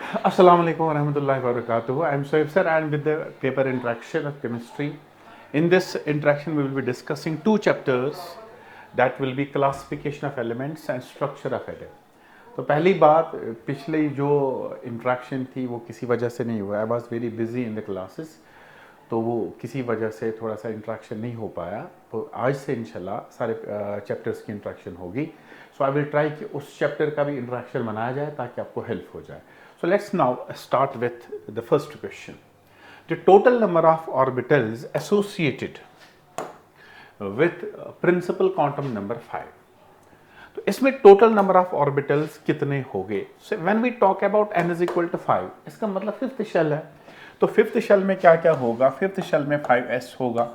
Assalamu alaikum wa rahmatullahi wa barakatuh. I am Soeb sir and with the paper interaction of chemistry. In this interaction we will be discussing two chapters that will be classification of elements and structure of atom. तो पहली बात पिछली जो interaction थी वो किसी वजह से नहीं हुआ. I was very busy in the classes, तो वो किसी वजह से थोड़ा सा इंट्रैक्शन नहीं हो पाया. तो आज से इंशाल्लाह सारे चैप्टर्स की इंट्रैक्शन होगी. सो आई विल ट्राई कि उस चैप्टर का भी इंट्रैक्शन बनाया जाए ताकि आपको हेल्प हो जाए. So let's now start with the first question. The total number of orbitals associated with principal quantum number 5. तो इसमें total number of orbitals कितने होंगे? So when we talk about n is equal to 5, इसका मतलब fifth shell है. तो fifth shell में क्या क्या होगा? fifth shell में 5s होगा,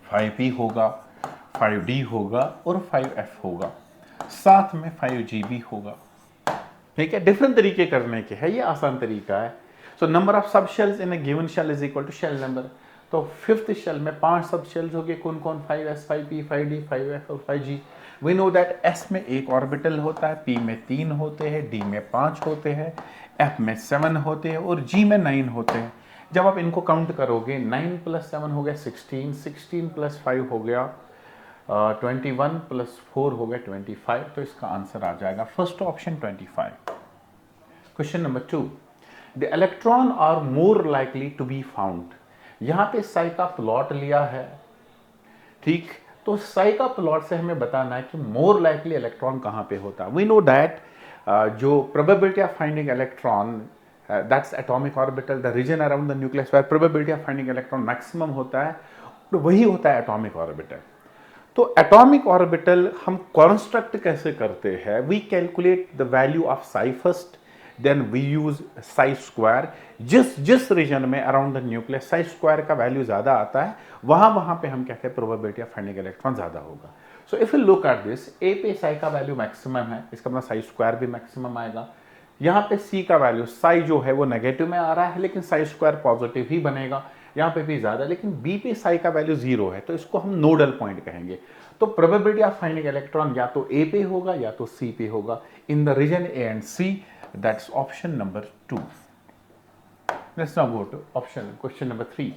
5p होगा, 5d होगा और 5f होगा, साथ में 5g भी होगा. ठीक है, डिफरेंट तरीके करने के है, ये आसान तरीका है. So number of subshells in a given shell is equal to shell number. तो फिफ्थ शेल में 5 सब शेल्स हो गए. कौन कौन? 5s, 5p, 5d, 5f और 5g. We know that s में एक ऑर्बिटल होता है, p में 3 होते हैं, d में 5 होते हैं, f में 7 होते हैं और g में 9 होते हैं. जब आप इनको काउंट करोगे 9 प्लस 7 हो गया 16, 16 प्लस 5 हो गया 21 प्लस 4 हो गया 25. तो इसका आंसर आ जाएगा first option 25. Question number 2. The electron are more likely to be found. यहाँ पे साई का प्लॉट लिया है, ठीक. तो साई का प्लॉट से हमें बताना है कि मोर लाइकली इलेक्ट्रॉन कहाँ पे होता है. वी नो दैट जो probability of finding electron that's atomic orbital, the region around the nucleus where probability of finding electron maximum होता है, तो वही होता है एटॉमिक ऑर्बिटल. तो एटॉमिक ऑर्बिटल हम कंस्ट्रक्ट कैसे करते हैं? We calculate the value of psi first, then we use psi square. जिस रीजन में around the nucleus psi square का वैल्यू ज्यादा आता है वहां पे हम कहते हैं प्रोबेबिलिटी ऑफ फाइंडिंग इलेक्ट्रॉन ज्यादा होगा. So if you look at this, A पे साई का वैल्यू मैक्सिमम है, इसका मतलब साई स्क्वायर भी मैक्सिमम आएगा. यहाँ पे सी का वैल्यू, साई जो है वो नेगेटिव में आ रहा है लेकिन साई स्क्वायर पॉजिटिव ही बनेगा, यहाँ पे भी ज्यादा. लेकिन बी पे साई का वैल्यू 0 है, तो इसको हम नोडल पॉइंट कहेंगे. तो प्रोबेबिलिटी ऑफ फाइंडिंग इलेक्ट्रॉन या तो ए पे होगा या तो सी पे होगा. In the region A and C, that's option number 2. Let's now go to question number 3.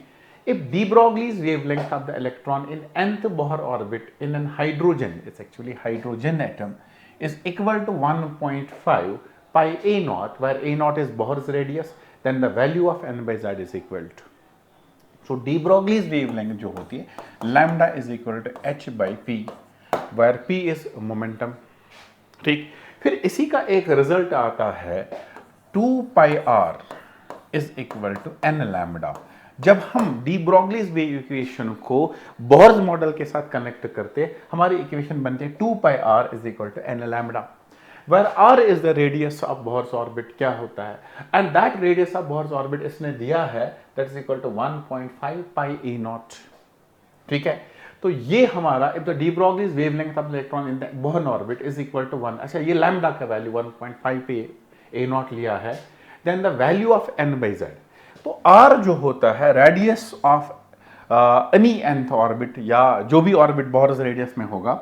If de Broglie's wavelength of the electron in nth Bohr orbit in an hydrogen, it's actually hydrogen atom, is equal to 1.5 pi a naught, where a naught is Bohr's radius, then the value of n by z is equal to. So de Broglie's wavelength जो होती है, lambda is equal to h by p, where p is momentum. ठीक. फिर इसी का एक result आता है 2 pi r is equal to n lambda. जब हम डी ब्रोगलीज वेव इक्वेशन को बोर्स मॉडल के साथ कनेक्ट करते हमारी इक्वेशन बनती है 2 pi r is equal to n lambda, where r is the radius of Bohr's orbit. क्या होता है? And that radius of Bohr's orbit इसने दिया है, that is equal to 1.5 pi a naught. ठीक है. तो ये हमारा if the de Broglie's wavelength of electron in the Bohr orbit is equal to 1. अच्छा, ये लैम्बडा का वैल्यू 1.5 पे ए नॉट लिया है, then the value of n by Z. तो आर जो होता है radius of any nth orbit या जो भी ऑर्बिट बोर्स रेडियस में होगा,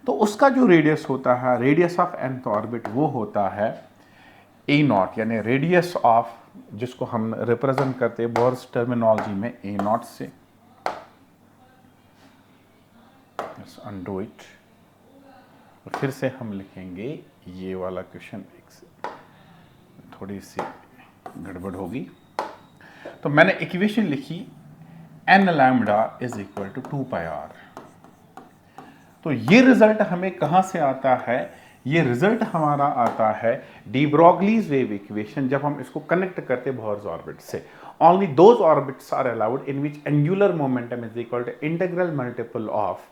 तो उसका जो रेडियस होता है, रेडियस ऑफ nth ऑर्बिट, वो होता है ए नॉट, यानी रेडियस ऑफ, जिसको हम रिप्रेजेंट करते हैं बोर्स टर्मिनोलॉजी में ए नॉट से. Let's undo it. फिर से हम लिखेंगे ये वाला क्वेश्चन, थोड़ी सी गड़बड़ होगी. तो मैंने इक्वेशन लिखी n lambda is equal to 2 pi r. तो ये रिजल्ट हमें कहां से आता है? ये रिजल्ट हमारा आता है डी ब्रोगलीज वेव इक्वेशन. जब हम इसको कनेक्ट करते बोर्स ऑर्बिट से, only those orbits are allowed in which angular momentum is equal to integral multiple of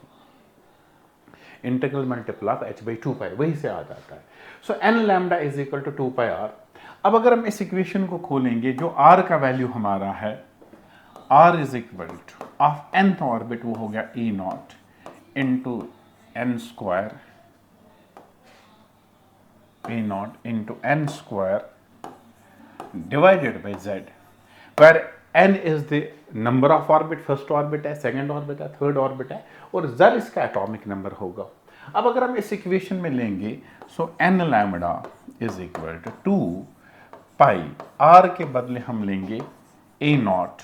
h by 2 pi, वही से आ जाता है. So n lambda is equal to 2 pi r. अब अगर हम इस इक्वेशन को खोलेंगे, जो r का वैल्यू हमारा है, r is equal to of nth orbit, वो हो गया e naught into n square, e naught into n square divided by z, वेयर n is the number of orbit. First orbit है, सेकंड ऑर्बिट है, third orbit है, और z इसका atomic number होगा. अब अगर हम इस इक्वेशन में लेंगे, so n lambda is equal to 2 pi, r के बदले हम लेंगे a naught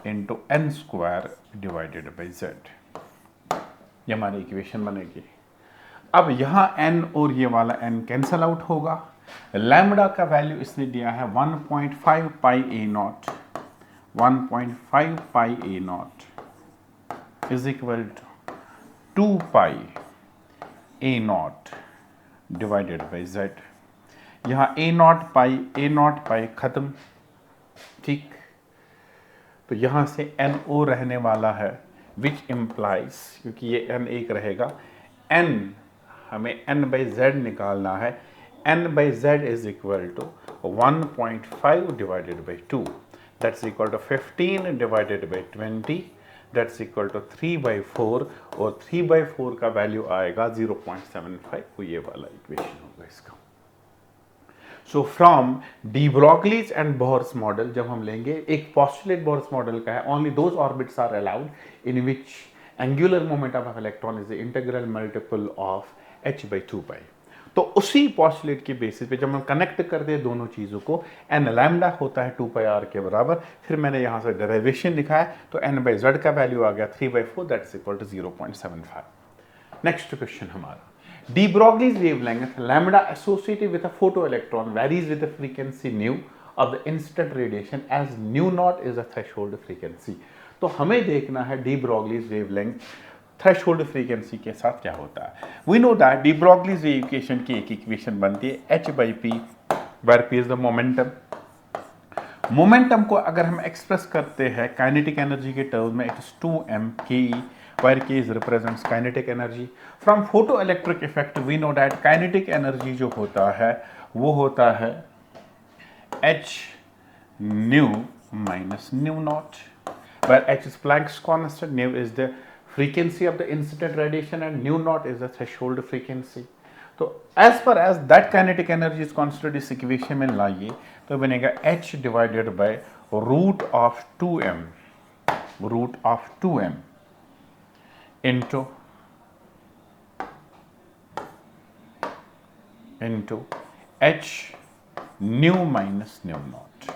into n square divided by Z, ये हमारी इक्वेशन बनेगी। अब यहां n और ये वाला n कैंसल आउट होगा। लैम्बडा का वैल्यू इसने दिया है 1.5 pi a naught, 1.5 pi a naught is equal to 2 pi a naught divided by Z. यहां ए नॉट पाई खत्म, ठीक। तो यहां से n ओ रहने वाला है, विच इम्प्लाइज, क्योंकि ये n एक रहेगा, n हमें n बाई जेड निकालना है, n by Z is equal to 1.5 divided by 2, that's equal to 15 divided by 20, that's equal to 3/4, और 3/4 का वैल्यू आएगा 0.75, वो ये वाला इक्वेशन होगा इसका। So from de Broglie's and Bohr's model जब हम लेंगे, एक पोस्टुलेट बोहर्स मॉडल का है, only those orbits are allowed in which angular momentum of electron is the integral multiple of h/2 pi. तो उसी पोस्टुलेट के बेसिस पे जब हम कनेक्ट करते हैं दोनों चीजों को, n लैम्डा होता है 2 पाई r के बराबर, फिर मैंने यहां से डेरिवेशन लिखा है, तो n बाई जेड का वैल्यू आ गया 3/4, that's equal to 0.75। Next question हमारा, de Broglie's wavelength lambda associated with a photoelectron varies with the frequency nu of the incident radiation as nu naught is the threshold frequency। तो हमें देखना है de Broglie's wavelength threshold frequency के साथ क्या होता है। We know that de Broglie's equation की एक इक्वेशन बनती है h/p, where p is the momentum. Momentum को अगर हम एक्सप्रेस करते हैं काइनेटिक एनर्जी के टर्म में, it is 2m/ke, where k is represents kinetic energy। From photoelectric effect we know that kinetic energy जो होता है वो होता है h nu minus nu naught, where h is Planck's constant, nu is the frequency of the incident radiation and nu naught is the threshold frequency। तो as far as that kinetic energy is considered, इस equation में लाइए तो बनेगा h divided by root of 2m into h nu minus nu naught.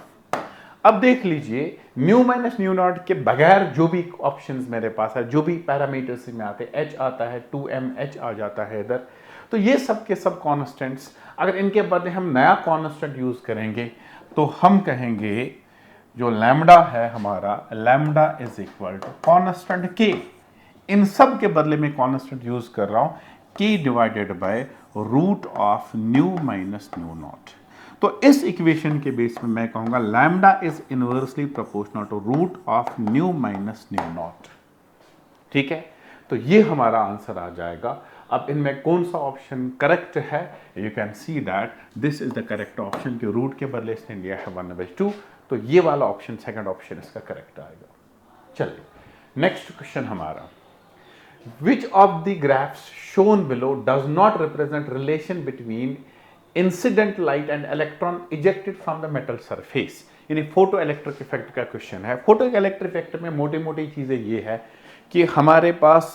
अब देख लीजिए new minus nu not के बगैर जो भी ऑप्शंस मेरे पास है, जो भी पैरामीटर्स में आते हैं, h आता है 2mh आ जाता है इधर, तो ये सब के सब कॉन्स्टेंट्स, अगर इनके बदले हम नया कॉन्स्टेंट यूज करेंगे तो हम कहेंगे जो लैम्बडा है हमारा, lambda is equal to constant k, इन सब के बदले में कॉन्स्टेंट यूज कर रहा हूं k divided by root of nu minus nu naught. तो इस इक्वेशन के बेस में मैं कहूंगा lambda is inversely proportional to root of nu minus nu naught. ठीक है, तो ये हमारा आंसर आ जाएगा। अब इनमें कौन सा ऑप्शन करेक्ट है, you can see that this is the correct option, कि रूट के बदले इसने लिया है 1/2, तो ये वाला ऑप्शन, सेकंड ऑप्शन इसका करेक्ट आएगा। चलिए नेक्स्ट क्वेश्चन हमारा, which of the graphs shown below does not represent relation between incident light and electron ejected from the metal surface। यानी फोटो इलेक्ट्रिक इफेक्ट का क्वेश्चन है। फोटो इलेक्ट्रिक इफेक्ट में मोटी मोटी चीजें ये है कि हमारे पास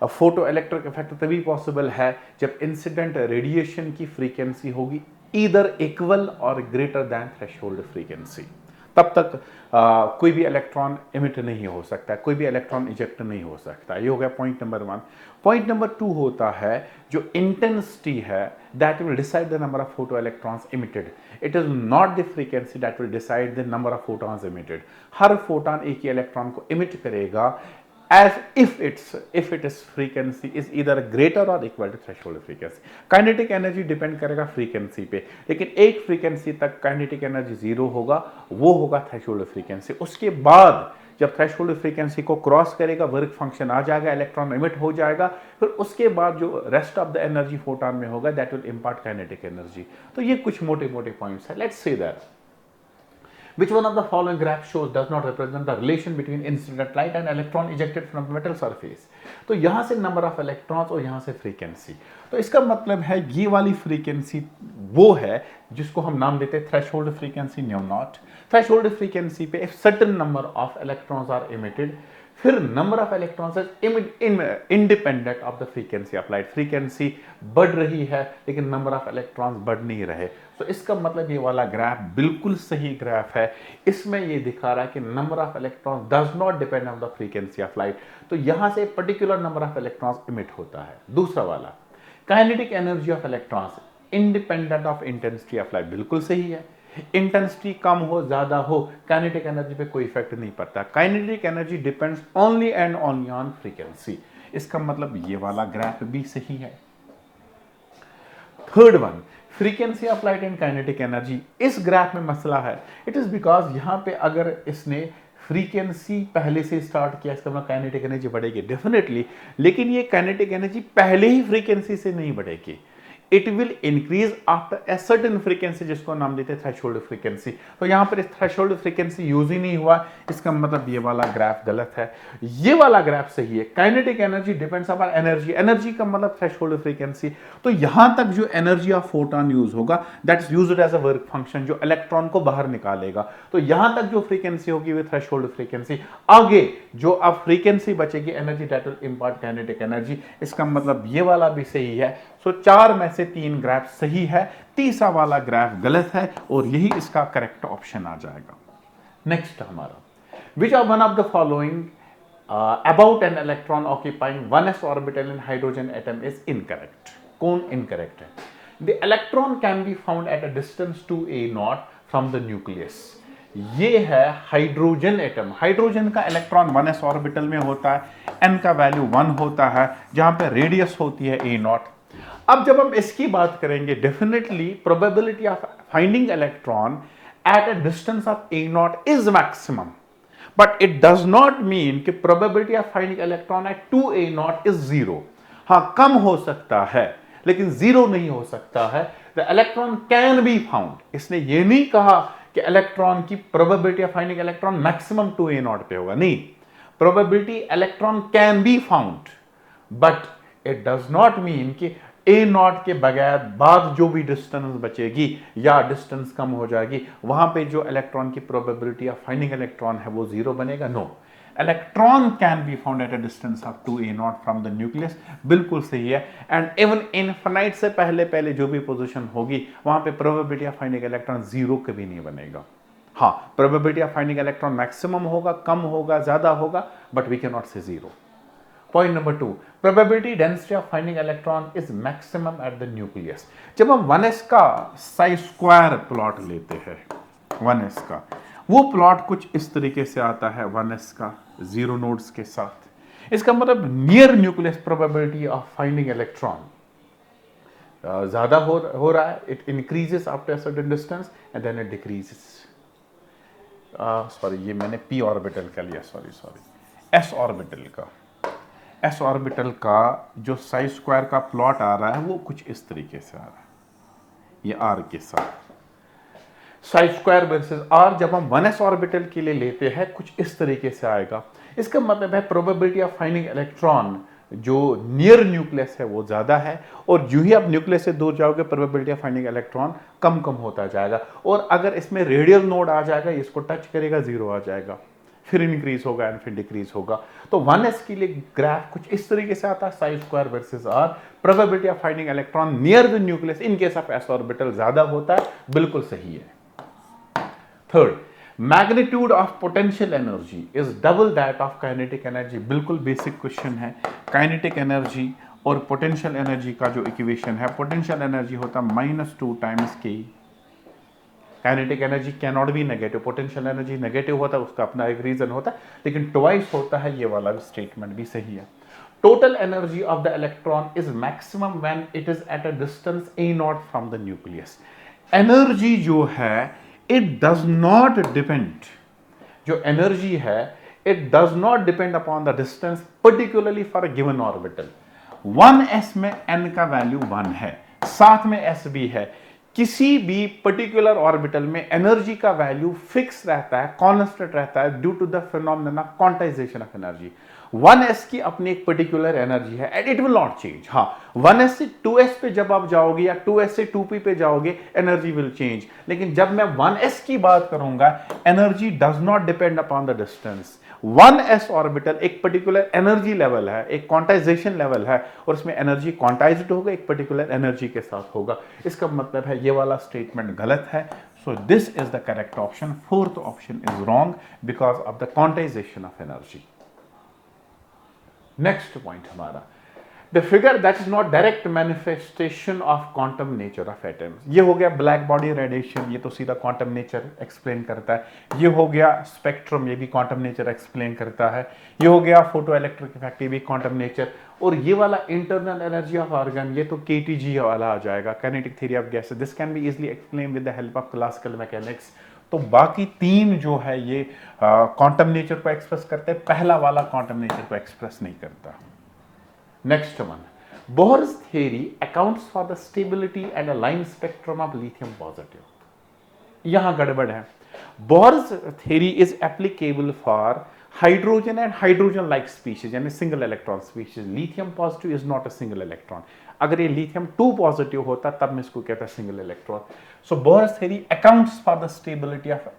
फोटो इलेक्ट्रिक इफेक्ट तभी पॉसिबल है जब इंसिडेंट रेडिएशन की फ्रीक्वेंसी होगी ईदर इक्वल और ग्रेटर दैन थ्रेशोल्ड फ्रीक्वेंसी, तब तक कोई भी इलेक्ट्रॉन इमिट नहीं हो सकता, कोई भी इलेक्ट्रॉन इजेक्ट नहीं हो सकता। ये हो गया पॉइंट नंबर 1। पॉइंट नंबर 2 होता है जो इंटेंसिटी है, that will decide the number of photo electrons emitted, it is not the frequency that will decide the number of photons emitted. Her photon एक ही इलेक्ट्रॉन को इमिट करेगा as if its frequency is either greater or equal to threshold frequency। Kinetic energy depend करेगा frequency पे, लेकिन एक frequency तक kinetic energy 0 होगा, वो होगा थ्रेशोल्ड फ्रीक्वेंसी। उसके बाद जब थ्रेशोल्ड फ्रीक्वेंसी को क्रॉस करेगा, वर्क फंक्शन आ जाएगा, इलेक्ट्रॉन इमिट हो जाएगा, फिर उसके बाद जो rest of the energy photon में होगा that will impart kinetic energy. तो ये कुछ मोटे मोटे पॉइंट्स है। Let's say that which one of the following graph shows does not represent the relation between incident light and electron ejected from the metal surface। तो यहां से number of electrons और यहां से फ्रीक्वेंसी, तो इसका मतलब है ये वाली फ्रीक्वेंसी वो है जिसको हम नाम देते हैं threshold frequency nu naught. Threshold frequency पे if certain number of electrons are emitted, फिर number of electrons is independent of the frequency of light. Frequency बढ़ रही है लेकिन नंबर ऑफ इलेक्ट्रॉन्स बढ़ नहीं रहे। तो इसका मतलब ये वाला ग्राफ बिल्कुल सही ग्राफ है। इसमें ये दिखा रहा है कि number of electrons does not depend on the frequency of light. तो यहां से particular number of electrons emit होता है। दूसरा वाला kinetic energy of electrons independent of intensity of light, बिल्कुल सही है। इंटेंसिटी कम हो ज्यादा हो काइनेटिक एनर्जी पे कोई इफेक्ट नहीं पड़ता। Kinetic energy depends only and only on frequency. इसका मतलब ये वाला ग्राफ भी सही है। Third one, frequency of light and kinetic energy. इस ग्राफ में मसला है, इट इज बिकॉज यहां पे अगर इसने फ्रीक्वेंसी पहले से स्टार्ट किया, इसका मतलब काइनेटिक एनर्जी बढ़ेगी डेफिनेटली, लेकिन ये काइनेटिक एनर्जी पहले ही फ्रीक्वेंसी से नहीं बढ़ेगी। It will increase after a certain frequency, जिसको नाम देते हैं थ्रेशोल्ड फ्रीक्वेंसी। तो यहां पर थ्रेशोल्ड फ्रीक्वेंसी यूज ही नहीं हुआ, इसका मतलब ये वाला ग्राफ गलत है। ये वाला ग्राफ सही है। Kinetic energy depends upon energy, energy का मतलब थ्रेशोल्ड फ्रीक्वेंसी। तो यहां तक जो एनर्जी ऑफ फोटोन यूज होगा that is used as a work function, जो इलेक्ट्रॉन को बाहर निकालेगा। तो यहां तक जो फ्रीक्वेंसी होगी वो थ्रेशोल्ड फ्रीक्वेंसी। आगे जो अब फ्रीक्वेंसी बचेगी energy that will इंपार्ट kinetic energy. इसका मतलब ये वाला भी सही है। सो 4 में से 3 ग्राफ सही है, तीसरा वाला ग्राफ गलत है और यही इसका करेक्ट ऑप्शन आ जाएगा। नेक्स्ट हमारा, which are one of the following about an electron occupying 1s orbital in hydrogen atom is incorrect. कौन इनकरेक्ट है? The electron can be found at a distance 2a0 from the nucleus. ये है hydrogen atom. Hydrogen का electron 1s orbital में होता है, n का value 1 होता है, जहां पे रेडियस होती है a0। अब जब हम इसकी बात करेंगे, definitely probability of finding electron at a distance of a0 is maximum, but it does not mean कि probability of finding electron at 2a0 is 0। हां, कम हो सकता है लेकिन 0 नहीं हो सकता है। The electron can be found. इसने ये नहीं कहा कि इलेक्ट्रॉन की probability of finding electron maximum 2a0 पे होगा, नहीं। Probability electron can be found, but it does not mean कि a0 के बगैर बाद जो भी डिस्टेंस बचेगी या डिस्टेंस कम हो जाएगी वहां पे जो इलेक्ट्रॉन की प्रोबेबिलिटी ऑफ फाइंडिंग इलेक्ट्रॉन है वो 0 बनेगा। No, electron can be found at a distance of 2a0 from the nucleus, बिल्कुल सही है। एंड इवन इनफिनाइट से पहले पहले जो भी पोजीशन होगी वहां पे प्रोबेबिलिटी ऑफ फाइंडिंग इलेक्ट्रॉन 0 कभी नहीं बनेगा। हाँ, probability of finding electron maximum होगा, कम होगा, ज्यादा होगा, बट वी कैन नॉट से 0। Point number 2, probability density of finding electron is maximum at the nucleus. जब हम 1s का साई स्क्वायर प्लॉट लेते हैं, 1s का वो प्लॉट कुछ इस तरीके से आता है, 1s का 0 नोड्स के साथ। इसका मतलब near nucleus probability of finding electron ज्यादा हो रहा है। It increases after a certain distance and then it decreases. Sorry, ये मैंने p ऑर्बिटल का लिया, सॉरी s ऑर्बिटल का। s ऑर्बिटल का जो साई स्क्वायर का प्लॉट आ रहा है वो कुछ इस तरीके से आ रहा है, ये r के साथ साई स्क्वायर वर्सेस r। जब हम 1s ऑर्बिटल के लिए लेते हैं कुछ इस तरीके से आएगा। इसका मतलब है प्रोबेबिलिटी ऑफ फाइंडिंग इलेक्ट्रॉन जो नियर न्यूक्लियस है वो ज्यादा है, और जो ही आप न्यूक्लियस से दूर जाओगे प्रोबेबिलिटी ऑफ फाइंडिंग इलेक्ट्रॉन कम कम होता जाएगा। और अगर इसमें रेडियल नोड आ जाएगा, इसको टच करेगा, 0 आ जाएगा, फिर इंक्रीज होगा एंड फिर डिक्रीज होगा। तो 1s के लिए ग्राफ कुछ इस तरीके से आता है, Sai square versus r। Probability of finding electron near the nucleus in case of s orbital ज्यादा होता है, बिल्कुल सही है। Third, magnitude of potential energy is double that of kinetic energy. बिल्कुल बेसिक क्वेश्चन है। काइनेटिक एनर्जी और पोटेंशियल एनर्जी का जो इक्वेशन है, पोटेंशियल एनर्जी होता है -2 times k। Kinetic energy can not be negative, potential energy negative होता है, उसका अपना एक रीजन होता है, लेकिन ट्वाइस होता है। ये वाला स्टेटमेंट भी सही है। Total energy of the electron is maximum when it is eight a distance a0 from the nucleus. Energy जो है इट डज नॉट डिपेंड, जो एनर्जी है it does not depend upon the distance, particularly for a given orbital. 1s में n का value 1 है, साथ में s भी है। किसी भी पर्टिकुलर ऑर्बिटल में एनर्जी का वैल्यू फिक्स रहता है, कांस्टेंट रहता है, due to the phenomenon of quantization of energy. 1s की अपनी एक पर्टिकुलर एनर्जी है and it will not change. हाँ, 1s से 2s पे जब आप जाओगे या 2s से 2p पे जाओगे एनर्जी विल चेंज, लेकिन जब मैं 1s की बात करूंगा energy does not depend upon the distance. 1s orbital एक पर्टिकुलर एनर्जी लेवल है, एक क्वांटाइजेशन लेवल है, और उसमें एनर्जी क्वांटाइज्ड होगा, एक पर्टिकुलर एनर्जी के साथ होगा। इसका मतलब है ये वाला स्टेटमेंट गलत है। So this is the correct option. Fourth option is wrong because of the quantization of energy. Next point हमारा, the figure that is not direct manifestation of quantum nature of atoms. ये हो गया black body radiation, ये तो सीधा quantum nature explain करता है। ये हो गया स्पेक्ट्रम, ये भी क्वांटम नेचर एक्सप्लेन करता है। ये हो गया फोटो इलेक्ट्रिक इफेक्ट, ये भी क्वांटम नेचर। और ये वाला इंटरनल एनर्जी ऑफ ऑर्गन, ये तो केटीजी वाला आ जाएगा, kinetic theory of gases. This can be easily explain with the help of classical mechanics. तो बाकी तीन जो है ये क्वांटम नेचर को एक्सप्रेस करते हैं, पहला वाला क्वांटम नेचर को एक्सप्रेस नहीं करता। Next one, Bohr's theory accounts for the stability and a line spectrum of lithium positive. यहां गड़बड़ है। Bohr's theory is applicable for hydrogen and hydrogen like species, यानी single electron species. Lithium positive is not a single electron. अगर ये lithium 2 positive होता तब मैं इसको कहता single electron. So Bohr's theory accounts for the stability of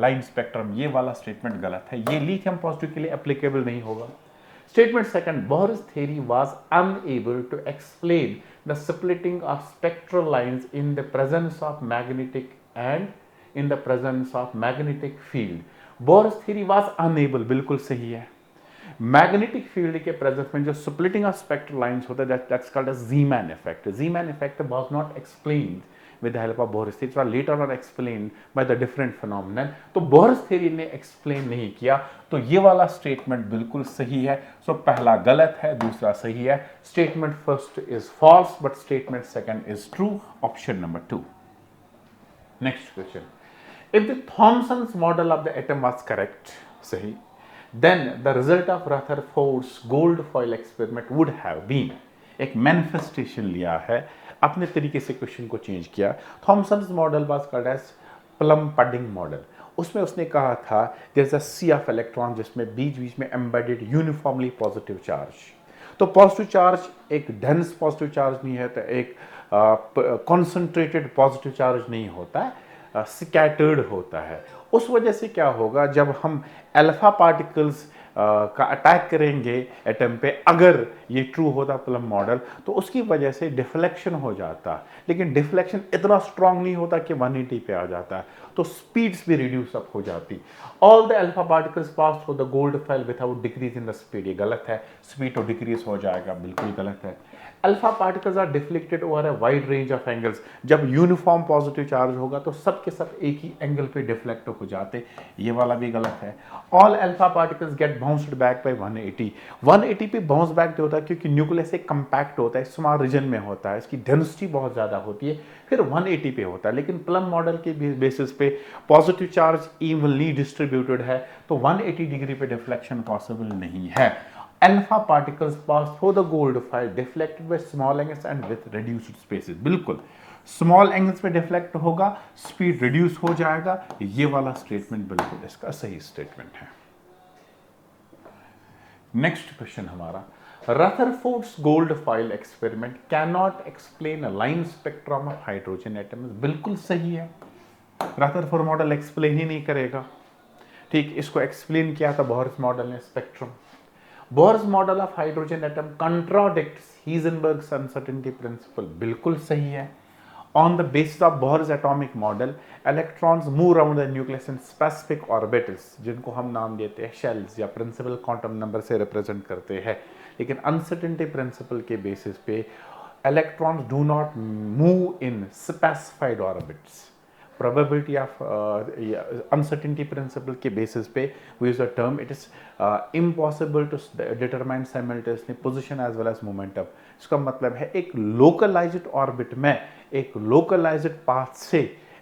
line spectrum. ये वाला statement गलत है, ये lithium positive के लिए applicable नहीं होगा। Statement second, Bohr's theory was unable to explain the splitting of spectral lines in the presence of magnetic and in the presence of magnetic field. Bohr's theory was unable, बिल्कुल सही है। Magnetic field के presence में जो splitting of spectral lines होता है, that's called as Zeeman effect. Zeeman effect was not explained with the help of Bohr's theory, was later on explained by the different phenomenon. तो Bohr's theory ने explain नहीं किया, तो ये वाला statement बिल्कुल सही है। So पहला गलत है, दूसरा सही है। Statement first is false, but statement second is true. Option number 2. Next question. If the Thomson's model of the atom was correct, सही, then the result of Rutherford's gold foil experiment would have been, एक manifestation लिया है, अपने तरीके से question को change किया। Thomson's model was called as plum pudding model. उसमें उसने कहा था there is a sea of electron जिसमें बीच बीच में एम्बेडेड यूनिफॉर्मली पॉजिटिव चार्ज। तो पॉजिटिव चार्ज एक डेंस पॉजिटिव चार्ज नहीं है, तो एक कॉन्सेंट्रेटेड पॉजिटिव चार्ज नहीं होता है, स्कैटर्ड होता है। उस वजह से क्या होगा, जब हम अल्फा पार्टिकल्स का अटैक करेंगे एटम पे, अगर ये ट्रू होता प्लम मॉडल, तो उसकी वजह से डिफ्लेक्शन हो जाता। लेकिन डिफ्लेक्शन इतना स्ट्रांग नहीं होता कि 180 पे आ जाता है, तो स्पीड्स भी रिड्यूस अप हो जाती। All the alpha particles pass through the gold file without decrease in the speed, ये गलत है। स्पीड तो डिक्रीज हो जाएगा, बिल्कुल गलत है। Alpha particles are deflected over a wide range of angles. जब यूनिफॉर्म पॉजिटिव चार्ज होगा तो सब के सब एक ही एंगल पे डिफ्लेक्ट हो जाते, ये वाला भी गलत है। All alpha particles get bounced back by 180। 180 पे बाउंस बैक होता है क्योंकि न्यूक्लियस एक कंपैक्ट होता है, स्मॉल रीजन में होता है, इसकी डेंसिटी बहुत ज़्यादा होती है, फिर 180 पे होता है। लेकिन प्लम मॉडल के बेसिस पे पॉजिटिव चार्ज इवनली डिस्ट्रीब्यूटेड है, तो 180 डिग्री पे डिफ्लेक्शन पॉसिबल नहीं है। Alpha particles pass through the gold file deflected by small angles and with reduced spaces. बिल्कुल स्मॉल एंगल्स पे डिफ्लेक्ट होगा, स्पीड रिड्यूस हो जाएगा, ये वाला स्टेटमेंट बिल्कुल इसका सही स्टेटमेंट है। नेक्स्ट क्वेश्चन हमारा, Rutherford's gold foil experiment cannot explain a line spectrum of hydrogen atoms. बिल्कुल सही है, Rutherford मॉडल एक्सप्लेन ही नहीं करेगा। ठीक, इसको एक्सप्लेन किया था बोहर्स मॉडल ने, spectrum. Bohr's model of hydrogen atom contradicts Heisenberg's uncertainty principle, बिल्कुल सही है। On the basis of Bohr's atomic model, electrons move around the nucleus in specific orbitals, जिनको हम नाम देते हैं शेल्स या प्रिंसिपल क्वांटम नंबर से रिप्रेजेंट करते हैं। लेकिन अनसर्टेनिटी प्रिंसिपल के बेसिस पे electrons do not move in specified orbits. probability of uncertainty principle के basis पे we use the term, it is impossible to determine simultaneously position as well as momentum। इसका मतलब है एक localized orbit में एक localized path से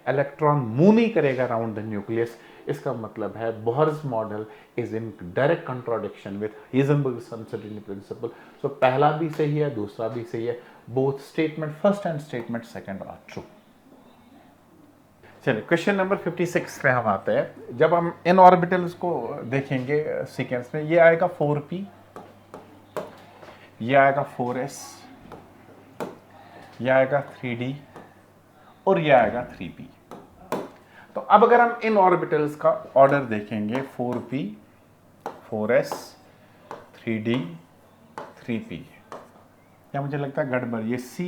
electron move नहीं करेगा अराउंड द न्यूक्लियस। इसका मतलब है Bohr's model is in direct contradiction with Heisenberg's uncertainty principle. So पहला भी सही है, दूसरा भी सही है, both statement first and statement second are true. चलिए क्वेश्चन नंबर 56 पे हम आते हैं। जब हम इन ऑर्बिटल्स को देखेंगे सीक्वेंस में, ये आएगा 4p, ये आएगा 4s, ये आएगा 3d और ये आएगा 3p। तो अब अगर हम इन ऑर्बिटल्स का ऑर्डर देखेंगे 4p, 4s 3d 3p। या मुझे लगता है गड़बड़, ये C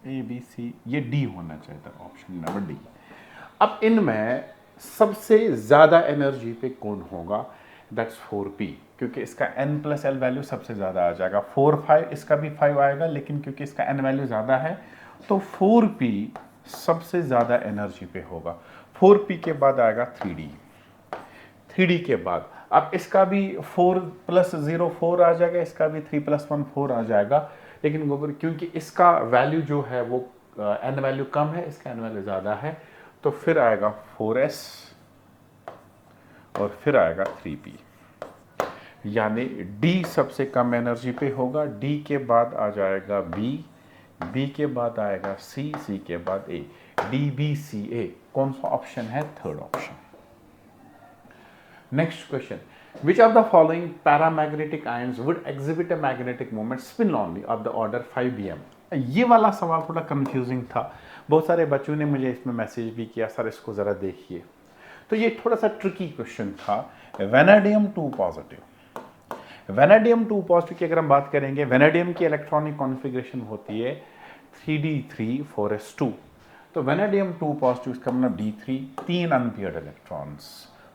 A B C, ये D होना चाहिए था, ऑप्शन नंबर D। अब इनमें सबसे ज़्यादा एनर्जी पे कौन होगा? दैट्स 4p, क्योंकि इसका n+l वैल्यू सबसे ज़्यादा आ जाएगा। 4 5, इसका भी 5 आएगा, लेकिन क्योंकि इसका n वैल्यू ज़्यादा है तो 4p सबसे ज़्यादा एनर्जी पे होगा। 4p के बाद आएगा 3d, 3d के बाद अब इसका भी 4 + 0 4 आ जाएगा, इसका भी 3 + 1 4 आ जाएगा, लेकिन क्योंकि इसका वैल्यू जो है वो n वैल्यू कम है, इसका n वैल्यू ज़्यादा है, तो फिर आएगा 4s और फिर आएगा 3p, यानी D सबसे कम एनर्जी पे होगा। D के बाद आ जाएगा B, B के बाद आएगा C, C के बाद A, D B C A। कौन सा ऑप्शन है? Third option. Next question, which of the following paramagnetic ions would exhibit a magnetic moment spin only of the order 5 bm? ये वाला सवाल थोड़ा कंफ्यूजिंग था, बहुत सारे बच्चों ने मुझे इसमें मैसेज भी किया, सर इसको ज़रा देखिए। तो ये थोड़ा सा ट्रिकी क्वेश्चन था। वेनेडियम 2 पॉजिटिव, वेनेडियम 2 पॉजिटिव की अगर हम बात करेंगे, वेनेडियम की इलेक्ट्रॉनिक कॉन्फ़िगरेशन होती है 3d3 4s2। तो वेनेडियम 2 पॉजिटिव, इसका मतलब D3, 3 unpaired electrons.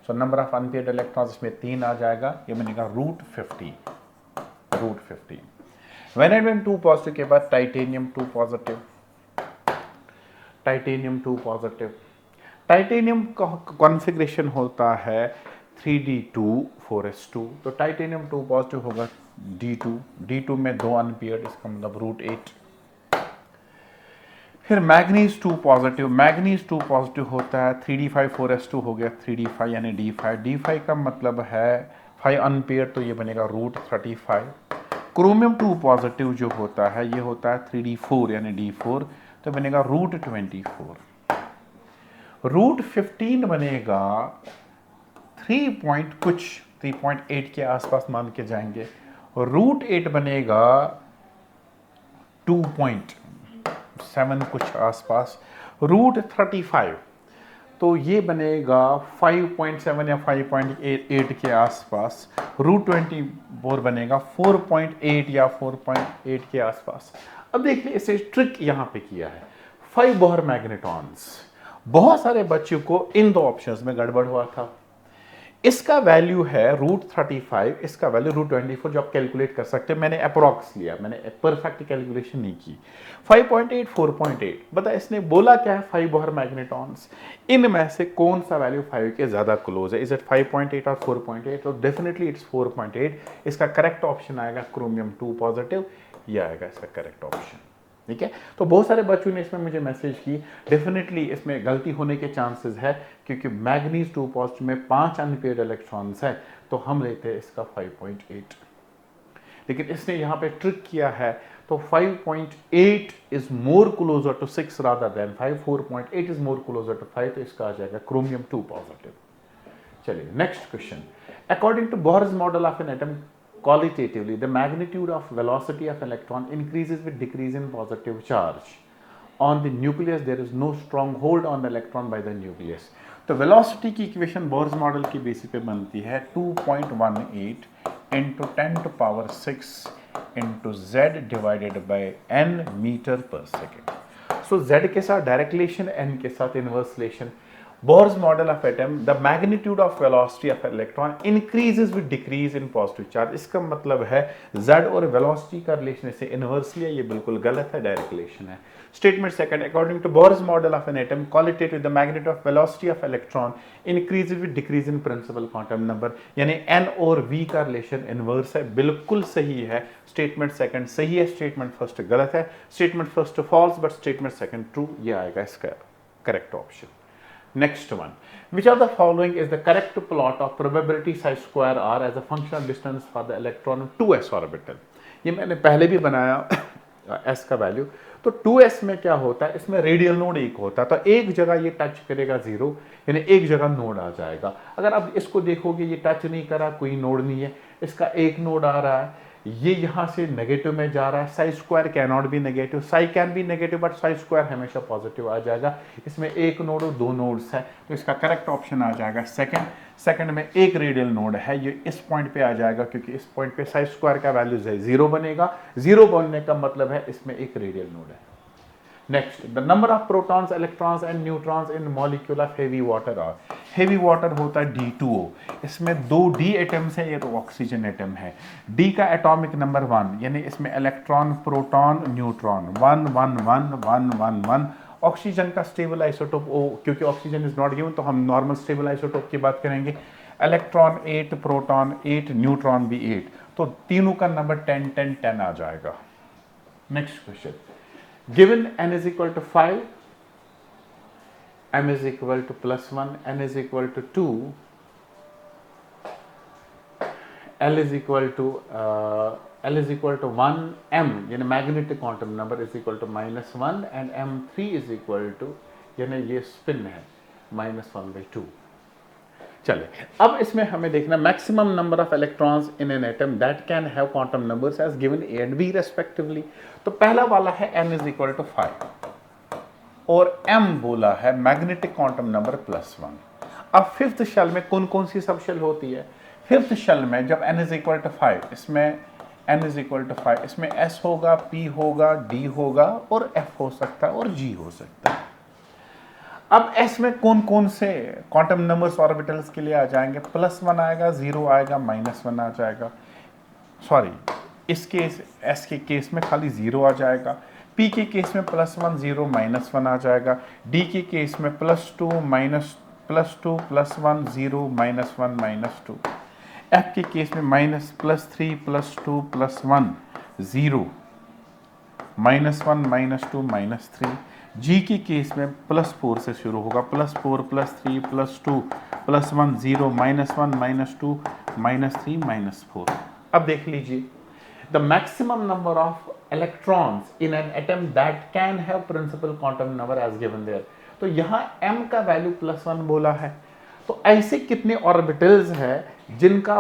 So number of unpaired electrons इसमें 3 आ जाएगा, ये बनेगा √50, √50। वेनेडियम 2 पॉजिटिव के बाद titanium 2 positive, titanium 2 positive. Titanium का कॉन्फ़िगरेशन होता है 3d2 4s2, तो टाइटेनियम 2 पॉजिटिव होगा D2, D2 में 2 अनपेयर्ड, इसका मतलब √8। फिर मैग्नीज 2 पॉजिटिव, मैग्नीज 2 पॉजिटिव होता है 3d5 4s2 हो गया 3d5 यानी d5, d5 का मतलब है 5 अनपेयर, तो ये बनेगा √35। क्रोमियम 2 पॉजिटिव जो होता है ये होता है 3d4 यानी d4, तो बनेगा √24। √15 बनेगा 3 कुछ 3.8 के आसपास मान के जाएंगे, और √8 बनेगा 2.7 कुछ आसपास, √35 तो ये बनेगा 5.7 या 5.8 के आसपास, √24 बनेगा 4.8 या 4.8 के आसपास। अब देखिए इसे ट्रिक यहाँ पे किया है, 5 बोहर मैग्नेटॉन्स। बहुत सारे बच्चों को इन दो ऑप्शंस में गड़बड़ हुआ था। इसका वैल्यू है √35, इसका वैल्यू √24, जो आप कैलकुलेट कर सकते हैं। मैंने अप्रॉक्स लिया, मैंने परफेक्ट कैलकुलेशन नहीं की। 5.8 4.8, बता इसने बोला क्या है? 5 बोहर मैग्नेटॉन्स, इनमें से कौन सा वैल्यू 5 के ज्यादा क्लोज है? इज इट 5.8 और 4.8? तो डेफिनेटली इट्स 4.8। इसका करेक्ट ऑप्शन आएगा क्रोमियम 2 पॉजिटिव, ये आएगा इसका करेक्ट ऑप्शन। ठीक है, तो बहुत सारे बच्चों ने इसमें मुझे मैसेज की, डेफिनेटली इसमें गलती होने के चांसेस है, क्योंकि मैग्नीज 2 पॉजिटिव में 5 अनपेयर्ड इलेक्ट्रॉन्स है, तो हम लेते हैं इसका 5.8। लेकिन इसने यहाँ पे ट्रिक किया है, तो 5.8 is more closer to 6 rather than 5, 4.8 is more closer to 5, तो इसका आ जाएगा क्रोमियम 2 पॉजिटिव। चलिए next question, according to Bohr's model of an atom qualitatively the magnitude of velocity of electron increases with decrease in positive charge on the nucleus, there is no strong hold on the electron by the nucleus। तो velocity की equation Bohr's model की basis पे बनती है 2.18 × 10⁶ × z divided by n metre per second. So z के साथ direct relation, n के साथ inverse relation. Bohr's model of atom, the magnitude of velocity of electron increases with decrease in positive charge। इसका मतलब है z और velocity का रिलेशन से इनवर्सली है, ये बिल्कुल गलत है, डायरेक्ट रिलेशन है। Statement second, according to Bohr's model of an atom, qualitative the magnitude of velocity of electron increases with decrease in principal quantum number, यानी n और v का रिलेशन इनवर्स है, बिल्कुल सही है। स्टेटमेंट सेकंड सही है, स्टेटमेंट फर्स्ट गलत है। Statement first false but statement second true, ये आएगा इसका correct option. Next one, which of the following is the correct plot of probability psi square r as a function of distance for the electron of 2s orbital? ये मैंने पहले भी बनाया s का value. तो 2s में क्या होता है, इसमें रेडियल नोड एक होता है, तो एक जगह ये टच करेगा 0, यानी एक जगह नोड आ जाएगा। अगर आप इसको देखोगे ये टच नहीं करा, कोई नोड नहीं है, इसका एक नोड आ रहा है, ये यहाँ से नेगेटिव में जा रहा है, Sai square can not be negative, Sai can be negative but Sai square हमेशा पॉजिटिव आ जाएगा। इसमें एक नोड और दो नोड्स है, तो इसका करेक्ट ऑप्शन आ जाएगा सेकंड। सेकंड में एक रेडियल नोड है, ये इस पॉइंट पे आ जाएगा क्योंकि इस पॉइंट पे साई स्क्वायर का वैल्यूज है 0 बनेगा, 0 बनने का मतलब है इसमें एक रेडियल नोड है। Next, the number of protons, electrons and neutrons in molecule of heavy water are. Heavy water होता है D2O, इसमें 2 D एटम्स है, ये तो ऑक्सीजन एटम है। D का एटॉमिक नंबर 1, यानी इसमें इलेक्ट्रॉन, प्रोटॉन, न्यूट्रॉन 1 1 1 1 1 1। ऑक्सीजन का स्टेबल आइसोटोप O, क्योंकि ऑक्सीजन इज नॉट गिवन तो हम नॉर्मल स्टेबल आइसोटोप की बात करेंगे। इलेक्ट्रॉन 8, प्रोटॉन 8, न्यूट्रॉन भी 8, तो तीनों का नंबर 10 10 10 आ जाएगा। Next question, given n is equal to 5, m is equal to +1, n is equal to 2, l is equal to 1, m यानी magnetic quantum number is equal to -1 and m3 is equal to, यानी ये spin है, -1/2। चले, अब इसमें हमें देखना maximum number of electrons in an atom that can have quantum numbers as given A and B respectively. तो पहला वाला है n इज इक्वल टू 5 और m बोला है मैग्नेटिक क्वांटम नंबर +1। अब फिफ्थ शेल में कौन कौन सी सब शेल होती है? फिफ्थ शेल में जब n इज इक्वल टू 5, इसमें n इज इक्वल टू 5, इसमें s होगा, p होगा, d होगा और f हो सकता है और g हो सकता है। अब s में कौन कौन से क्वांटम नंबर्स ऑर्बिटल्स के लिए आ जाएंगे? +1 आएगा, 0 आएगा, -1 आ जाएगा। सॉरी, इस केस s के केस में खाली 0 आ जाएगा। p के केस में +1 0 -1 आ जाएगा। d के केस में +2 -1 0 -1 -2। f के केस में -+3 +2 +1 0 -1 -2 -3। g के केस में +4 से शुरू होगा, +4 +3 +2 +1 0 -1 -2 -3 -4। अब देख लीजिए, the maximum number of electrons in an atom that can have principal quantum number as given there. तो यहाँ m का वैल्यू +1 बोला है, तो ऐसे कितने ऑर्बिटल्स है जिनका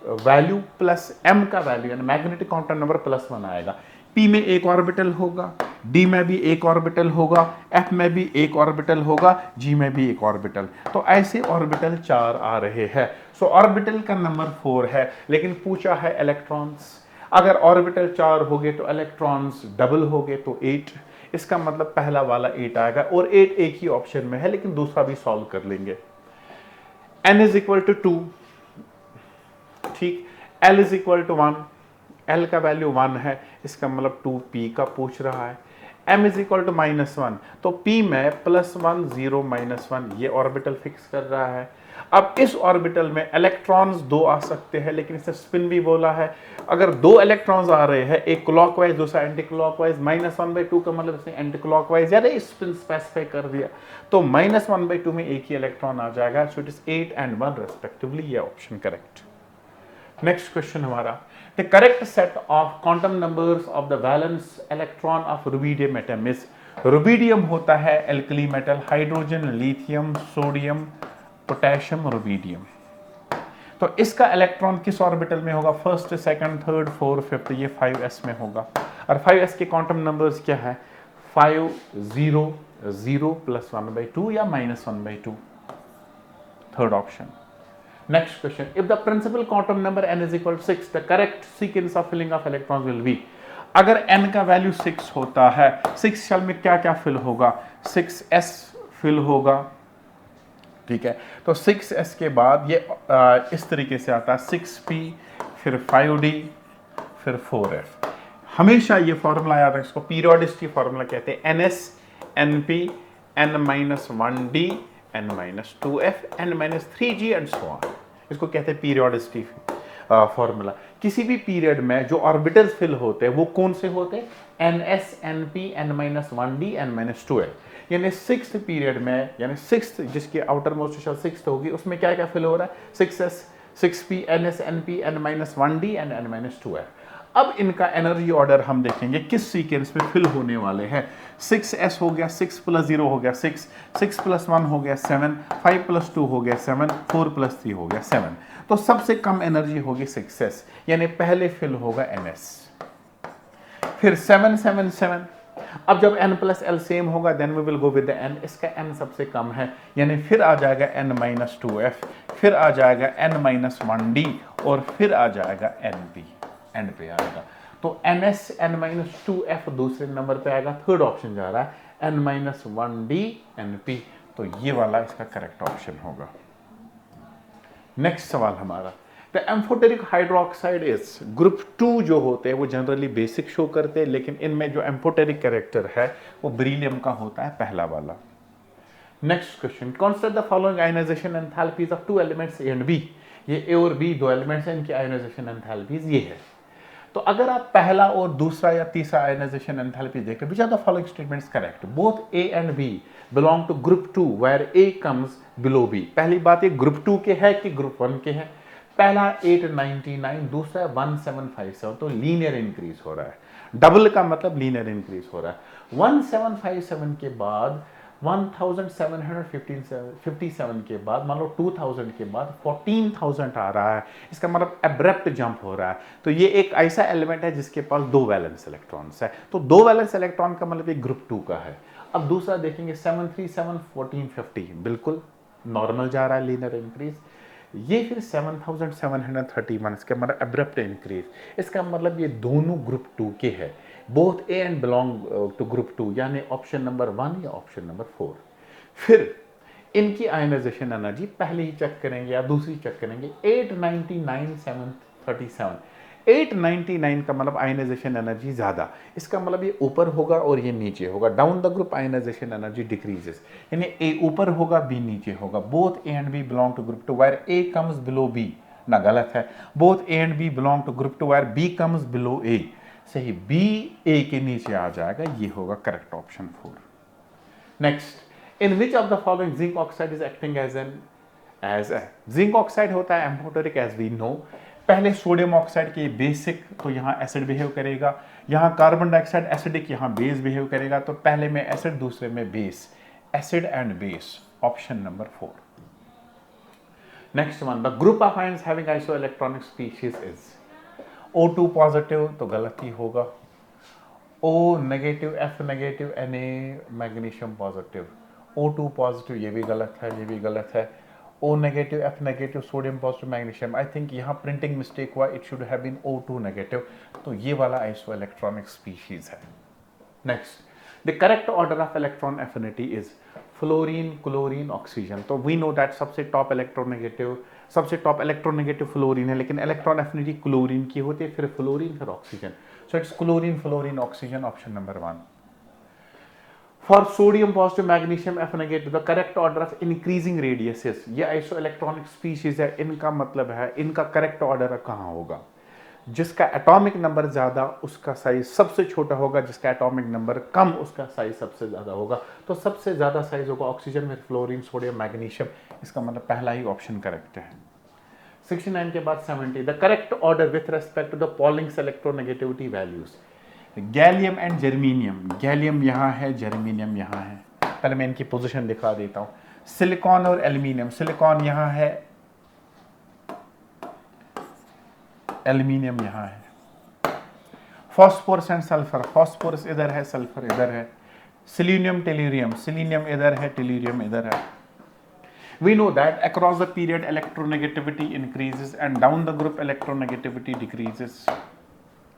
वैल्यू +m का वैल्यू यानी मैग्नेटिक क्वांटम नंबर +1 आएगा? p में एक ऑर्बिटल होगा, d में भी एक ऑर्बिटल होगा, f में भी एक ऑर्बिटल होगा, g में भी एक ऑर्बिटल। तो ऐसे ऑर्बिटल 4 आ रहे हैं। सो ऑर्बिटल का नंबर 4 है, लेकिन पूछा है इलेक्ट्रॉन्स। अगर ऑर्बिटल 4 हो गए तो इलेक्ट्रॉन्स डबल हो गए तो 8। इसका मतलब पहला वाला 8 आएगा और 8 एक ही ऑप्शन में है, लेकिन दूसरा भी सॉल्व कर लेंगे। n इज इक्वल टू 2, ठीक। l is equal to 1, l का वैल्यू 1 है, इसका मतलब 2p का पूछ रहा है। m इज इक्वल टू -1, तो p में +1 0 -1 ये ऑर्बिटल फिक्स कर रहा है। अब इस ऑर्बिटल में इलेक्ट्रॉन्स 2 आ सकते हैं, लेकिन इसे स्पिन भी बोला है। अगर 2 इलेक्ट्रॉन्स आ रहे हैं, एक क्लॉकवाइज दूसरा एंटी क्लॉकवाइज, -1/2 का मतलब इसने एंटी क्लॉकवाइज यानी स्पिन स्पेसिफाई कर दिया, तो -1/2 में एक ही इलेक्ट्रॉन आ जाएगा। So it is 8 and 1 respectively, ये ऑप्शन करेक्ट। नेक्स्ट क्वेश्चन हमारा, the correct set of quantum numbers of the valence electron of rubidium atom is. Rubidium होता है alkali metal, hydrogen, lithium, sodium, potassium, rubidium. तो इसका electron किस orbital में होगा? First, second, third, fourth, fifth, ये 5s में होगा। और 5s के क्वांटम नंबर्स क्या है? 5 0 0 +1/2 या -1/2, third option. Next question, if the principal quantum number n is equal to 6, the correct sequence of filling of electrons will be। अगर n का वैल्यू 6 होता है, 6 शेल में क्या क्या फिल होगा? 6s फिल होगा, ठीक है। तो 6s के बाद ये इस तरीके से आता है, 6p, फिर 5d, फिर 4f। हमेशा ये फॉर्मूला याद है, इसको पीरियोडिसिटी फॉर्मूला कहते हैं, ns np n-1d n-2f n-3g and so on. इसको कहते हैं पीरियोडिसिटी फॉर्मूला। किसी भी पीरियड में जो ऑर्बिटल्स फिल होते हैं वो कौन से होते हैं? ns np n-1d n-2f। यानी 6th पीरियड में, यानी 6th जिसकी आउटर मोस्ट शेल 6th होगी, उसमें क्या क्या फिल हो रहा है? 6s 6p ns np n-1d and n-2f। अब इनका एनर्जी ऑर्डर हम देखेंगे किस सीक्वेंस में फिल होने वाले हैं। 6s हो गया, 6 + 0 हो गया 6, 6 + 1 हो गया 7, 5 + 2 हो गया 7, 4 + 3 हो गया 7। तो सबसे कम एनर्जी होगी 6s, यानी पहले फिल होगा ns, फिर 7 7 7। अब जब n + l सेम होगा then we will go with the n, इसका n सबसे कम है, यानी फिर आ जाएगा n - 2f, फिर आ जाएगा n - 1d और फिर आ जाएगा np, एंड पे आएगा। तो ns n - 2f दूसरे नंबर पे आएगा, थर्ड ऑप्शन जा रहा है n - 1d np, तो ये वाला इसका करेक्ट ऑप्शन होगा। नेक्स्ट सवाल हमारा, the amphoteric hydroxide is group 2 जो होते हैं वो जनरली बेसिक शो करते हैं, लेकिन इनमें जो एम्फोटेरिक कैरेक्टर है वो बेरिलियम का होता है, पहला वाला। Next question, consider the following ionization enthalpies of two elements A and B. ये ए और बी दो एलिमेंट्स हैं, इनकी आयनाइजेशन एंथैल्पीज ये है। तो अगर आप पहला और दूसरा या तीसरा आयनाइजेशन एंथैल्पी देखें, which are the following statements correct? Both A and B belong to group 2 where A comes below B. पहली बात ये ग्रुप 2 के है कि ग्रुप 1 के है? पहला 899, दूसरा 1757, तो लीनियर इंक्रीज हो रहा है। डबल का मतलब लीनियर इंक्रीज हो रहा है। 1757 के बाद 1757 के बाद मान लो 2000 के बाद 14000 आ रहा है, इसका मतलब एब्रप्ट जंप हो रहा है। तो ये एक ऐसा एलिमेंट है जिसके पास 2 वैलेंस इलेक्ट्रॉन्स है, तो 2 वैलेंस इलेक्ट्रॉन का मतलब ये ग्रुप 2 का है। अब दूसरा देखेंगे 737 1450, बिल्कुल नॉर्मल जा रहा है लीनियर इंक्रीज। ये फिर 7731, इसका मतलब एब्रप्ट इंक्रीज, इसका मतलब ये दोनों ग्रुप 2 के है। Both A and belong to group 2, यानी ऑप्शन नंबर 1 या ऑप्शन नंबर 4। फिर इनकी आयनाइजेशन एनर्जी पहले ही चेक करेंगे या दूसरी चेक करेंगे। 899 737, 899 का मतलब आयनाइजेशन एनर्जी ज्यादा, इसका मतलब ये ऊपर होगा और ये नीचे होगा। Down the group ionization energy decreases, यानी ए ऊपर होगा बी नीचे होगा। Both A and B belong to group 2 where A comes below B, ना गलत है। Both A and B belong to group 2 where B comes below A, सही, B A के नीचे आ जाएगा, ये होगा correct option 4। Next, in which of the following zinc oxide is acting as zinc oxide होता है एम्फोटेरिक एज वी नो। पहले सोडियम ऑक्साइड के बेसिक, तो यहाँ एसिड बिहेव करेगा, यहाँ कार्बन डाइऑक्साइड एसिडिक, यहाँ बेस बिहेव करेगा। तो पहले में एसिड, दूसरे में base, acid and base, option number 4। Next one, the group of ions having isoelectronic species is O2 positive, तो गलत ही होगा। O negative, F negative, Na magnesium positive. O2 positive, ये भी गलत है, ये भी गलत है। O negative, F negative, sodium positive, magnesium. I think यहाँ प्रिंटिंग मिस्टेक हुआ, it should have been O2 negative, तो ये वाला आइसोइलेक्ट्रॉनिक स्पीशीज है। Next, the correct order of electron affinity is fluorine, chlorine, oxygen. तो वी नो दैट सबसे top electronegative fluorine है, लेकिन इलेक्ट्रॉन एफिनिटी क्लोरीन की होती है, फिर फ्लोरीन, फिर oxygen. So it's chlorine, fluorine, oxygen, option number 1। For sodium positive, magnesium F negative, the correct order of increasing radiuses, ये आइसो इलेक्ट्रॉनिक स्पीशीज है, इनका मतलब है इनका करेक्ट ऑर्डर कहाँ होगा? जिसका एटॉमिक नंबर ज्यादा उसका साइज सबसे छोटा होगा, जिसका एटॉमिक नंबर कम उसका साइज सबसे ज्यादा होगा। तो सबसे ज्यादा साइज होगा ऑक्सीजन, फिर फ्लोरीन, सोडियम, मैग्नीशियम, इसका मतलब पहला ही ऑप्शन करेक्ट है। 69 के बाद 70, the correct order with respect to the Pauling's electronegativity values. Gallium and germanium, gallium यहाँ है, जर्मीनियम यहाँ है। पहले मैं इनकी पोजीशन दिखा देता हूँ। सिलिकॉन और एल्यूमिनियम, सिलिकॉन यहाँ है, एल्यूमिनियम यहाँ है। फॉस्फोरस एंड सल्फर, फॉस्फोरस इधर है, सल्फर इधर है। सिलीनियम, टेल्यूरियम, सिलीनियम इधर है, टेल्यूरियम इधर है। We know that across the period electronegativity increases and down the group electronegativity decreases.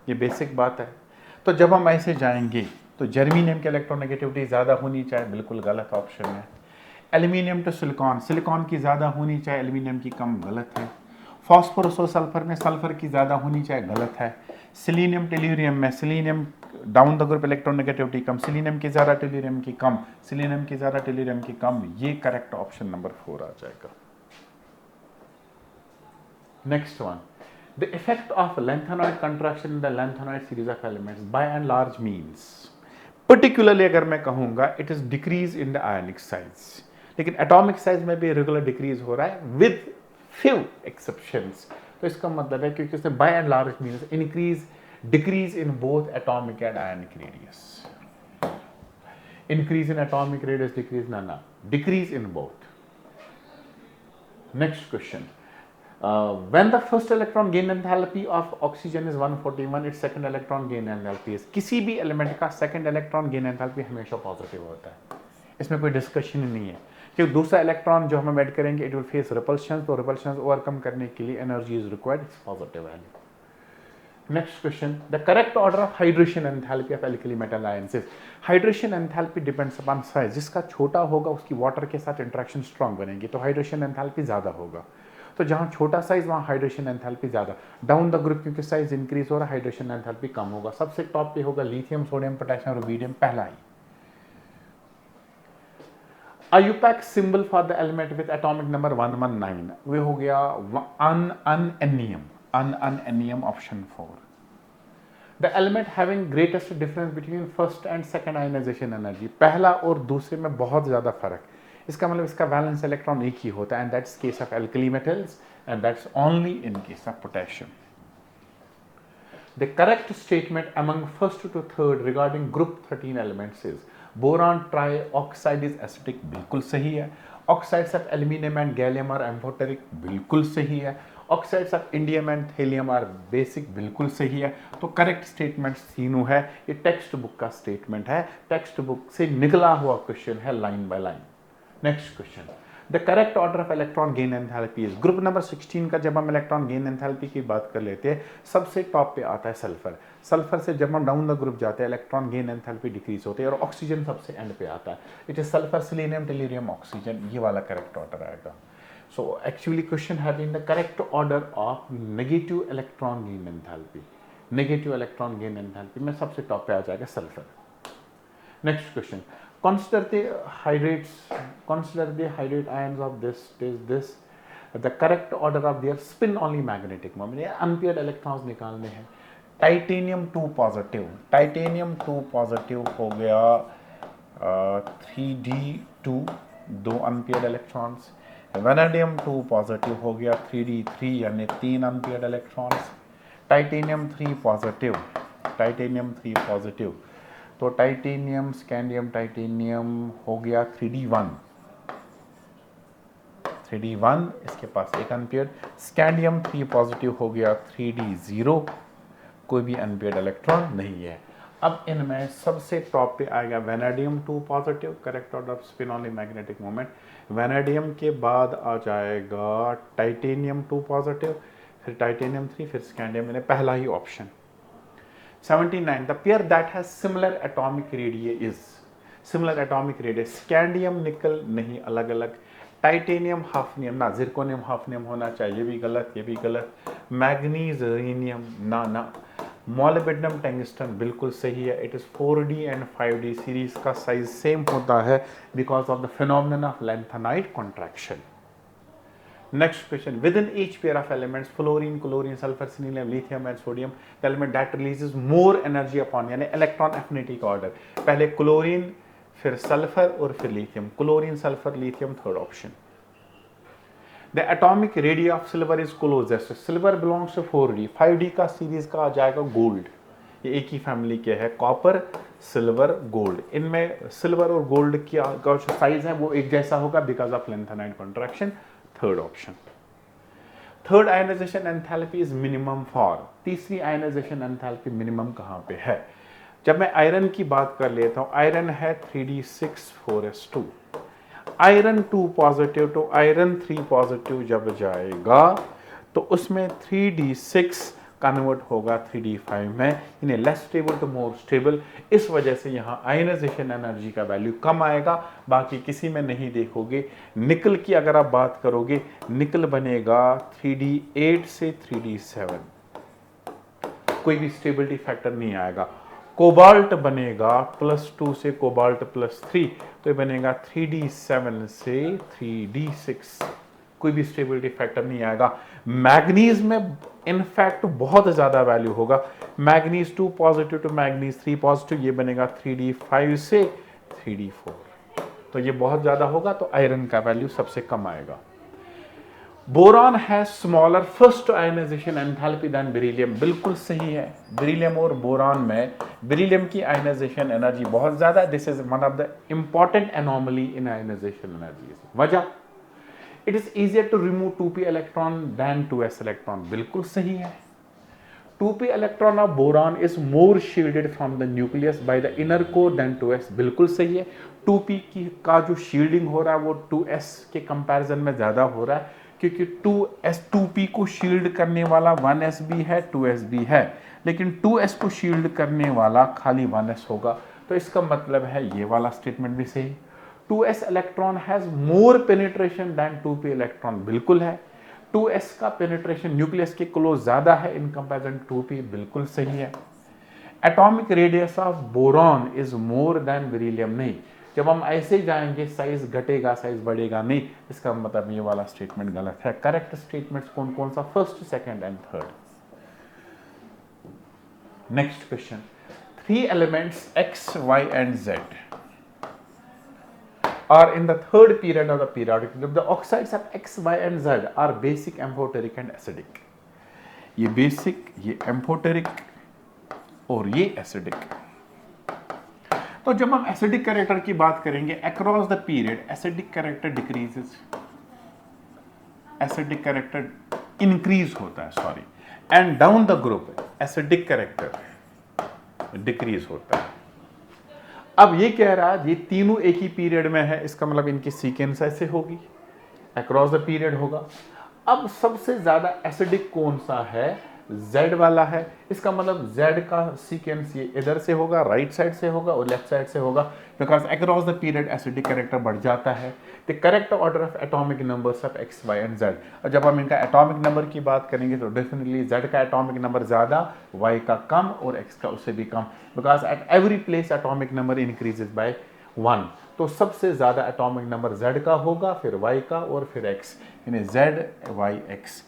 ये बेसिक बात है। तो जब हम ऐसे जाएंगे तो जर्मीनियम की इलेक्ट्रोनेगेटिविटी ज़्यादा होनी चाहिए, बिल्कुल गलत ऑप्शन है। एल्यूमिनियम टू सिलिकॉन, सिलिकॉन की ज़्यादा होनी चाहिए, एल्यूमिनियम की कम, गलत है। फॉस्फोरस और सल्फर में सल्फर की ज़्यादा होनी चाहिए, गलत है। सिलीनियम टेल्यूरियम में selenium down the group electronegativity come, selenium की ज़्यादा, टेल्यूरियम की कम, सिलीनियम की ज़्यादा, टेल्यूरियम की कम, ये करेक्ट ऑप्शन नंबर 4 आ जाएगा। Next one, the effect of lanthanoid contraction in the lanthanoid series of elements bye and large means, particularly अगर मैं कहूँगा it is decrease in the ionic size, लेकिन एटॉमिक साइज में भी regular decrease हो रहा है विद फ्यू एक्सेप्शंस। तो इसका मतलब है क्योंकि उसने by and large means increase decrease in both atomic and ionic radius. Increase in atomic radius, decrease, no, decrease in both. Next question. When the first electron gain enthalpy of oxygen is 141, its second electron gain enthalpy is, किसी भी element का second electron gain enthalpy हमेशा positive होता है, इसमें कोई discussion ही नहीं है, क्योंकि दूसरा इलेक्ट्रॉन जो हम ऐड करेंगे इट विल फेस रिपल्शन, तो रिपल्शन ओवरकम करने के लिए energy is required, it's positive value. Next question. The correct order of hydration enthalpy of alkali metal ions is. Hydration enthalpy depends upon size. जिसका छोटा होगा उसकी water के साथ इंट्रैक्शन स्ट्रांग बनेगी, तो हाइड्रेशन एंथैल्पी ज़्यादा होगा. तो जहाँ छोटा साइज वहाँ हाइड्रेशन एंथैल्पी ज़्यादा. डाउन द ग्रुप क्योंकि साइज इंक्रीज हो रहा है, हाइड्रेशन एंथैल्पी कम होगा. सबसे टॉप पे होगा लिथियम, सोडियम, पोटेशियम, रुबीडियम, पहला ही. IUPAC symbol for the element with atomic number 119, वे हो गया अनअनियम, option 4. The element having greatest difference between first and second ionization energy, पहला और दूसरे में बहुत ज़्यादा फर्क, इसका मतलब इसका वैलेंस इलेक्ट्रॉन एक ही होता है, and that's case of alkali metals and that's only in case of potassium. The correct statement among first to third regarding group 13 elements is boron trioxide is acidic, बिल्कुल सही है. Oxides of aluminium and gallium are amphoteric, बिल्कुल सही है. Oxides of indium and helium are basic, बिल्कुल सही है. तो करेक्ट स्टेटमेंट तीनों है. ये टेक्स्ट बुक का स्टेटमेंट है, टेक्स्ट बुक से निकला हुआ क्वेश्चन है line by line. Next question. The correct order of electron gain enthalpy is. Group number 16 का जब हम इलेक्ट्रॉन गेन एंथैल्पी की बात कर लेते हैं, सबसे टॉप पे आता है सल्फर. सल्फर से जब हम डाउन द ग्रुप जाते हैं इलेक्ट्रॉन गेन एंथैल्पी डिक्रीज होती है, और ऑक्सीजन सबसे एंड पे आता है. It is sulphur, selenium, tellurium, oxygen, ये वाला करेक्ट ऑर्डर आएगा. So actually question having the correct order of negative electron gain enthalpy. Negative electron gain enthalpy में सबसे टॉप पे आ जाएगा sulphur. Next question. Consider the hydrate ions of this. The correct order of their spin only magnetic moment. ये unpaired electrons निकालने हैं. Titanium 2 positive. Titanium 2 positive हो गया 3d2, 2 unpaired electrons. Vanadium 2 positive हो गया 3d3 यानी 3 unpaired electrons. Titanium 3 positive, titanium 3 positive, तो titanium, scandium, titanium हो गया 3d1, 3d1, इसके पास एक अनपेयर्ड. स्कैंडियम 3 पॉजिटिव हो गया 3d0, कोई भी अनपेयर्ड इलेक्ट्रॉन नहीं है. अब इनमें सबसे टॉप पे आएगा vanadium 2 positive, correct order off spin only magnetic moment. Vanadium के बाद आ जाएगा टाइटेनियम 2 पॉजिटिव, फिर टाइटेनियम 3, फिर स्कैंडियम, मैंने पहला ही option. 79. The pair that has similar atomic radius is. Similar atomic radius, scandium nickel नहीं, अलग अलग. टाइटेनियम हाफनियम ना, जिरकोनियम हाफनियम होना चाहिए, ये भी गलत, ये भी गलत. मैग्नीज रीनियम ना. मॉलिब्डेनम टंगस्टन बिल्कुल सही है. इट इज 4d एंड 5d सीरीज का साइज सेम होता है because of the phenomenon of lanthanide contraction. Next question. Within each pair of elements fluorine, chlorine, sulphur, silicon, lithium and sodium, the element that releases more energy upon, यानी electron affinity का order, पहले chlorine, फिर sulphur और फिर lithium. Chlorine, sulphur, lithium, third option. The atomic radii of silver is closest. Silver belongs to 4d. 5d का series का आ जाएगा gold. ये एक ही फैमिली के है, कॉपर, सिल्वर, गोल्ड. इनमें सिल्वर और गोल्ड की जो साइज है वो एक जैसा होगा because of lanthanide contraction. Third option. Third ionization enthalpy is minimum for. तीसरी आयनाइजेशन एंथैल्पी मिनिमम कहाँ पे है? जब मैं आयरन की बात कर लेता हूँ, आयरन है 3d6 4s2. आयरन 2 पॉजिटिव तो आयरन 3 पॉजिटिव जब जाएगा तो उसमें 3d6 कन्वर्ट होगा 3d5 में, यानी less stable to more stable. इस वजह से यहाँ आयनाइजेशन एनर्जी का वैल्यू कम आएगा, बाकी किसी में नहीं देखोगे. निकल की अगर आप बात करोगे, निकल बनेगा 3d8 से 3d7, कोई भी स्टेबिलिटी फैक्टर नहीं आएगा. कोबाल्ट बनेगा +2 से कोबाल्ट +3, तो ये बनेगा 3d7 से 3d6, कोई भी स्टेबिलिटी फैक्टर नहीं आएगा. मैग्नीज में इनफैक्ट बहुत ज़्यादा वैल्यू होगा. Manganese 2 positive to manganese 3 positive, ये बनेगा 3d5 से 3d4, तो ये बहुत ज़्यादा होगा, तो आयरन का वैल्यू सबसे कम आएगा. Boron has smaller first ionization enthalpy than beryllium, बिल्कुल सही है। बेरिलियम और बोरॉन में बेरिलियम की आयनाइजेशन एनर्जी बहुत ज्यादा है। This is one of the important anomaly in ionization energy. वजह, it is easier to remove 2p electron than 2s electron, बिल्कुल सही है। 2p electron of boron is more shielded from the nucleus by the inner core than 2s, बिल्कुल सही है। 2p की का जो शील्डिंग हो रहा है वो 2s के कंपैरिजन में ज्यादा हो रहा है, क्योंकि 2p को शील्ड करने वाला 1s भी है 2s भी है, लेकिन 2s को शील्ड करने वाला खाली 1s होगा। तो इसका मतलब है ये वाला स्टेटमेंट भी सही। 2s electron has more penetration than 2p electron, बिल्कुल है। 2s का पेनिट्रेशन न्यूक्लियस के क्लोज ज्यादा है इन कंपैरिजन 2p, बिल्कुल सही है। Atomic radius of boron is more than beryllium, नहीं। जब हम ऐसे जाएंगे साइज घटेगा साइज बढ़ेगा नहीं, इसका मतलब ये वाला स्टेटमेंट गलत है। करेक्ट स्टेटमेंट्स कौन कौन सा, first, second and third. Next question, 3 elements x, y and z are in the third period of the periodic table. The oxides of x, y and z are basic, amphoteric and acidic. ये basic, ये amphoteric और ये acidic. तो जब हम acidic character की बात करेंगे, across the period acidic character decreases, acidic character increase होता है, sorry, and down the group acidic character decrease होता है। अब ये कह रहा है ये तीनों एक ही पीरियड में है, इसका मतलब इनकी सीक्वेंस ऐसे होगी, अक्रॉस द पीरियड होगा। अब सबसे ज्यादा एसिडिक कौन सा है, Z वाला है, इसका मतलब Z का सीक्वेंस ये इधर से होगा, राइट साइड से होगा और लेफ्ट साइड से होगा, because across the period acidic character बढ़ जाता है। The correct order of atomic numbers of x, y and z। और जब हम इनका एटॉमिक नंबर की बात करेंगे तो डेफिनेटली Z का एटॉमिक नंबर ज्यादा, Y का कम और X का उससे भी कम, because at every place atomic number increases by 1। तो सबसे ज्यादा एटॉमिक नंबर Z का होगा, फिर Y का और फिर X, यानी Z, Y, X।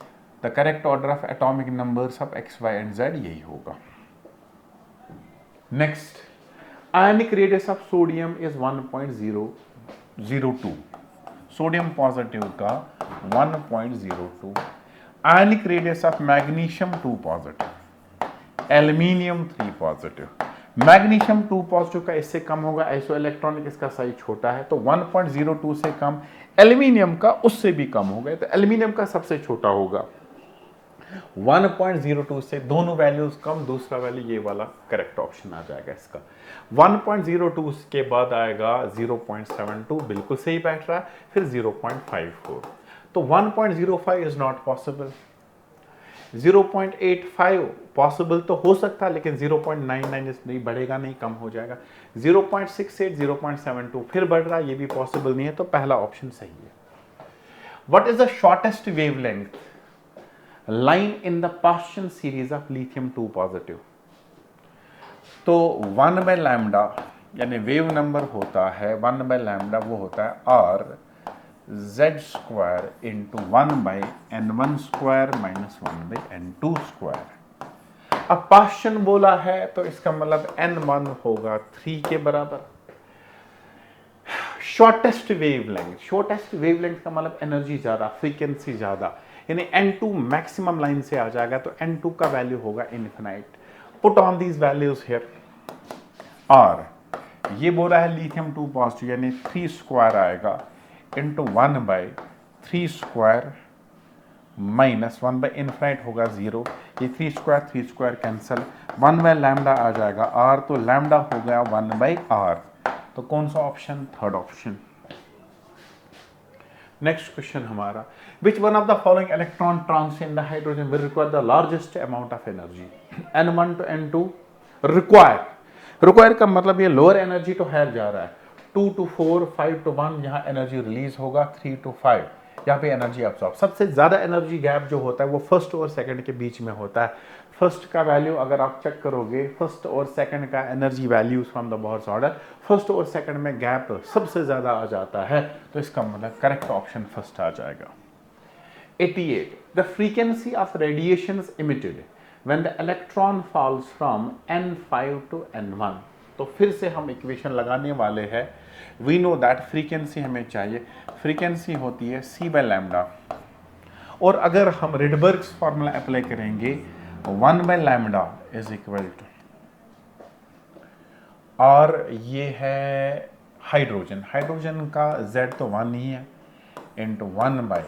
The correct order of atomic numbers of x, y and z यही होगा। Next, ionic radius of sodium is 1.002, sodium positive का 1.02। Ionic radius of magnesium 2 positive, aluminium 3 positive. Magnesium 2 positive का इससे कम होगा, iso electronic, इसका size छोटा है तो 1.02 से कम। एल्यूमिनियम का उससे भी कम होगा, तो एल्यूमिनियम का सबसे छोटा होगा 1.02 से, दोनों वैल्यूज कम, दूसरा वैल्यू ये वाला करेक्ट ऑप्शन आ जाएगा इसका। 1.02 के बाद आएगा 0.72, बिल्कुल सही बैठ रहा है, फिर 0.54। तो 1.05 इज नॉट पॉसिबल। 0.85 पॉसिबल तो हो सकता है, लेकिन 0.99 नहीं बढ़ेगा, नहीं कम हो जाएगा। 0.68, 0.72 फिर बढ़ रहा है, ये भी पॉसिबल नहीं है, तो पहला ऑप्शन सही है। What is the shortest wavelength line in the Paschen series of lithium 2 positive? तो 1/λ यानी वेव नंबर होता है 1/λ, वो होता है r z² into 1/n1² minus 1/n2²। अब पास्चन बोला है तो इसका मतलब n1 होगा 3 के बराबर। शॉर्टेस्ट वेवलेंथ, शॉर्टेस्ट वेवलेंथ का मतलब एनर्जी ज्यादा, फ्रीक्वेंसी ज्यादा, यानी n2 मैक्सिमम लाइन से आ जाएगा, तो n2 का वैल्यू होगा infinite. Put on these values here. और ये बोला है लिथियम 2 पॉजिटिव, यानी 3² आएगा इंटू 1/3² माइनस 1/इनफिनाइट होगा 0। ये 3² कैंसिल, 1/λ आ जाएगा r, तो लैम्डा हो गया 1/r। तो कौन सा option, third option. Next question हमारा, which one of the following electron transfer in the hydrogen will require the largest amount of energy? n1 to n2 require का मतलब ये लोअर एनर्जी तो है जा रहा है, 2 to 4, 5 to 1 यहाँ एनर्जी रिलीज होगा, 3 to 5 यहाँ पे एनर्जी अब्सॉर्ब। सबसे ज्यादा एनर्जी गैप जो होता है वो फर्स्ट और सेकंड के बीच में होता है। फर्स्ट का वैल्यू अगर आप चेक करोगे, फर्स्ट और सेकंड का energy values from the Bohr's order, first और सेकंड में गैप सबसे ज्यादा आ जाता है, तो इसका मतलब करेक्ट ऑप्शन फर्स्ट आ जाएगा। 88, the frequency of radiations emitted when the electron falls from n5 to n1। तो फिर से हम इक्वेशन लगाने वाले हैं। वी नो दैट फ्रीक्वेंसी हमें चाहिए, फ्रीक्वेंसी होती है c/λ, और अगर हम रिडबर्ग्स फार्मूला अप्लाई करेंगे 1/λ इज इक्वल टू, और ये है हाइड्रोजन, हाइड्रोजन का Z तो 1 ही है, इंटू 1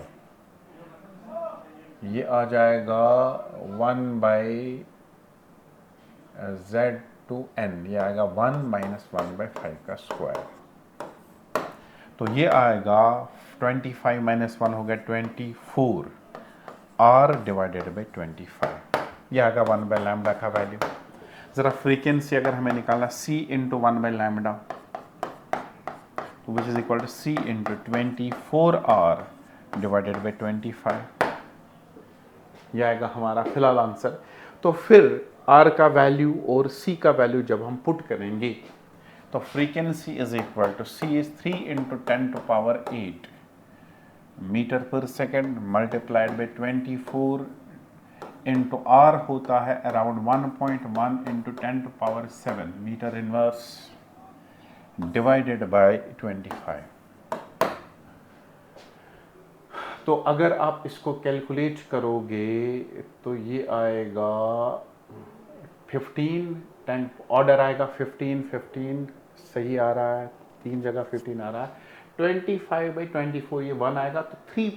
ये आ जाएगा 1/Z2n, ये आएगा 1 - 1/5 का स्क्वायर। तो ये आएगा 25 - 1 हो गया 24 R डिवाइडेड बाई 25, ये आएगा 1/λ का वैल्यू। ज़रा फ्रीक्वेंसी अगर हमें निकालना C इंटू 1/λ, तो which is equal to C into 24R divided by 25, यह आएगा हमारा फिलहाल आंसर। तो फिर R का वैल्यू और C का वैल्यू जब हम पुट करेंगे तो frequency is equal to C is 3 into 10⁸ metre per second multiplied by 24 into R होता है around 1.1 into 10⁻7 metre inverse divided by 25। तो अगर आप इसको कैलकुलेट करोगे तो ये आएगा 15, 10 ऑर्डर आएगा 15 सही आ रहा है, 3 जगह 15 आ रहा है, 25/24 ये 1 आएगा, तो 3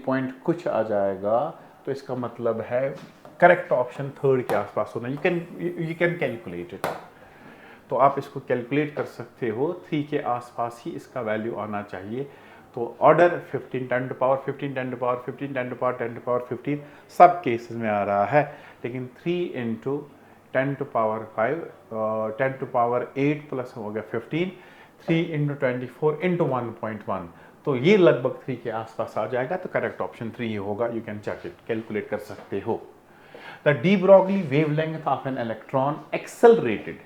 पॉइंट कुछ आ जाएगा। तो इसका मतलब है करेक्ट ऑप्शन थर्ड के आसपास होना। यू कैन कैलकुलेट इट, तो आप इसको कैलकुलेट कर सकते हो, 3 के आसपास ही इसका वैल्यू आना चाहिए। तो ऑर्डर 15, 10⁻15, 10⁻15, 10⁻10⁻15 सब केसेस में आ रहा है, लेकिन 3 इंटू 10⁻5 10⁸ प्लस हो गया 15, 3 इंटू 24 इंटू 1.1, तो ये लगभग 3 के आसपास आ जाएगा। तो करेक्ट ऑप्शन 3 ही होगा। You can check it, calculate कर सकते हो। The de Broglie wavelength of an electron accelerated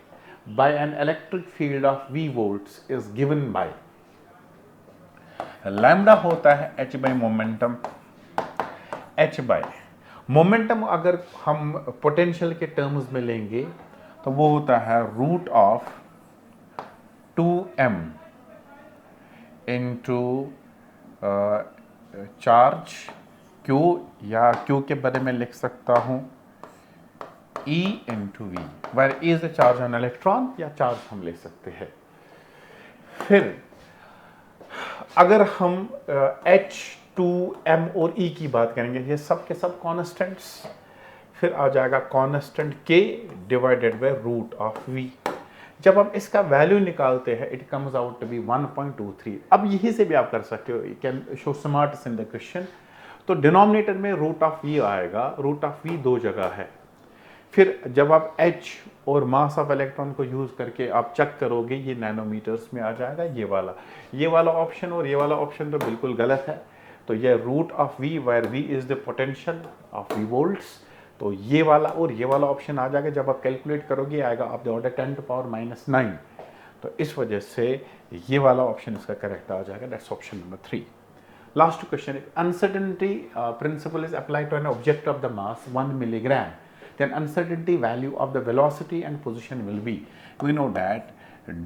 by an electric field of V volts is given by, lambda होता है h by momentum, h by momentum अगर हम potential के terms में लेंगे तो वो होता है root of 2m into charge q, या q के बारे में लिख सकता हूँ E into V, where is the charge on electron, या चार्ज हम ले सकते हैं। फिर अगर हम H2M और E की बात करेंगे, ये सब के सब कॉन्स्टेंट्स, फिर आ जाएगा constant K divided by root of V। जब हम इसका वैल्यू निकालते हैं it comes out to be 1.23। अब यही से भी आप कर सकते हो, you can show smart in the question. तो डिनोमिनेटर में रूट ऑफ V आएगा, रूट ऑफ V 2 जगह है। फिर जब आप H और मास ऑफ इलेक्ट्रॉन को यूज़ करके आप चेक करोगे, ये नैनोमीटर्स में आ जाएगा। ये वाला ऑप्शन और ये वाला ऑप्शन तो बिल्कुल गलत है। तो ये root of V, where V is the potential of V volts, तो ये वाला और ये वाला ऑप्शन आ जाएगा। जब आप कैलकुलेट करोगे आएगा ऑफ द ऑर्डर 10⁻⁹। तो इस वजह से ये वाला ऑप्शन इसका करेक्ट आ जाएगा। That's option number 3। Last question, uncertainty principle is applied to an object of the mass 1 milligram, then uncertainty value of the velocity and position will be, we know that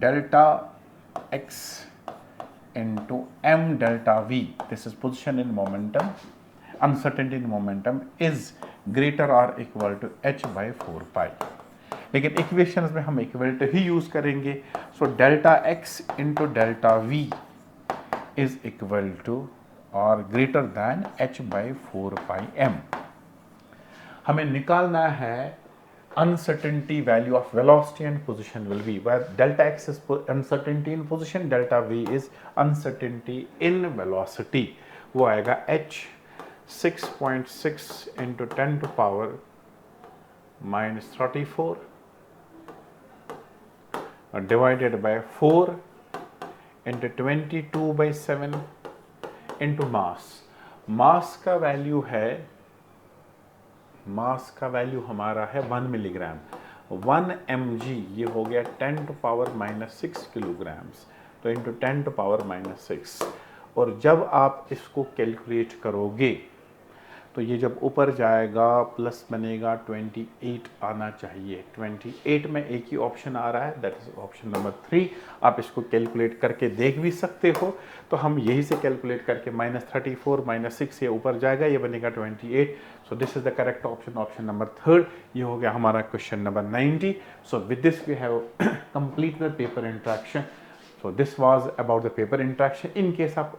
delta x into m delta v, this is position in momentum, uncertainty in momentum is greater or equal to h by 4 pi। लेकिन equations में हम equal ही use करेंगे। So delta x into delta v is equal to or greater than h by 4 pi m। हमें निकालना है uncertainty value of velocity and position will be, where delta x is uncertainty in position, delta v is uncertainty in velocity। वो आएगा h 6.6 into 10⁻34 divided by 4 into 22/7 into mass। मास का value है, मास का value हमारा है 1 मिलीग्राम, 1 mg ये हो गया 10⁻⁻6 किलोग्राम्स, तो इंटू 10⁻⁻6। और जब आप इसको कैलकुलेट करोगे तो ये जब ऊपर जाएगा प्लस बनेगा 28 आना चाहिए। 28 में एक ही ऑप्शन आ रहा है, दैट इज ऑप्शन नंबर 3। आप इसको कैलकुलेट करके देख भी सकते हो, तो हम यही से कैलकुलेट करके -34 -6 ये ऊपर जाएगा, ये बनेगा 28। So this is the correct option, option number 3। ये हो गया हमारा question number 90। So with this we have complete the paper interaction. So this was about the paper interaction. In case of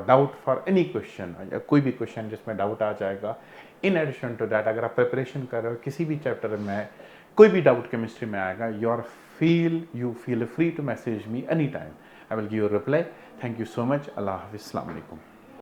doubt for any question, कोई भी question जिसमें doubt आ जाएगा, in addition to that अगर आप preparation कर रहे हो किसी भी चैप्टर में, कोई भी डाउट केमिस्ट्री में आएगा, you feel free to message me anytime. I will give you a reply. Thank you so much. Allah Hafiz. Assalamu alaikum.